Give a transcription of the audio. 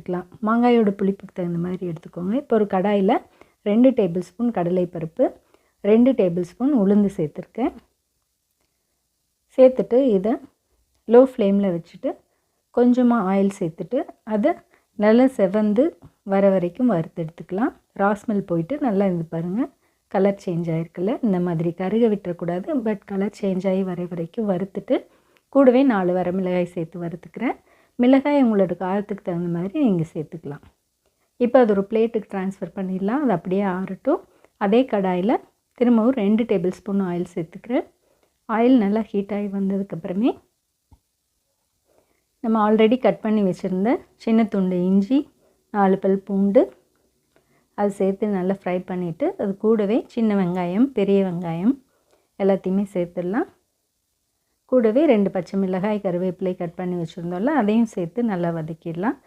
சேர்த்துக்கலாம். மாங்காயோட புளிப்புக்கு தகுந்த மாதிரி எடுத்துக்கோங்க. இப்போ ஒரு கடாயில் 2 டேபிள் ஸ்பூன் கடலைப்பருப்பு, 2 டேபிள் ஸ்பூன் உளுந்து சேர்த்துருக்கேன். சேர்த்துட்டு இதை லோ ஃப்ளேமில் வச்சுட்டு கொஞ்சமாக ஆயில் சேர்த்துட்டு அதை நல்லா செவந்து வர வரைக்கும் வறுத்து எடுத்துக்கலாம். ராஸ்மெல் போயிட்டு நல்லா இது பாருங்கள், கலர் சேஞ்ச் ஆகிருக்குல்ல, இந்த மாதிரி கருக விட்டுறக்கூடாது. பட் கலர் சேஞ்ச் ஆகி வர வரைக்கும் வறுத்துட்டு கூடவே 4 வரமிளகாய் சேர்த்து வறுத்துக்கிறேன். மிளகாய் உங்களோட காரத்துக்கு தகுந்த மாதிரி நீங்கள் சேர்த்துக்கலாம். இப்போ அது ஒரு பிளேட்டுக்கு ட்ரான்ஸ்ஃபர் பண்ணிடலாம். அது அப்படியே ஆறட்டும். அதே கடாயில் திரும்பவும் 2 டேபிள் ஸ்பூன் ஆயில் சேர்த்துக்கிறேன். ஆயில் நல்லா ஹீட் ஆகி வந்ததுக்கப்புறமே நம்ம ஆல்ரெடி கட் பண்ணி வச்சுருந்த சின்ன துண்டு இஞ்சி, 4 பல் பூண்டு அது சேர்த்து நல்லா ஃப்ரை பண்ணிவிட்டு அது கூடவே சின்ன வெங்காயம், பெரிய வெங்காயம் எல்லாத்தையுமே சேர்த்துடலாம். கூடவே 2 பச்சை மிளகாய், கருவேப்பிலை கட் பண்ணி வச்சுருந்தோம்ல, அதையும் சேர்த்து நல்லா வதக்கிடலாம்.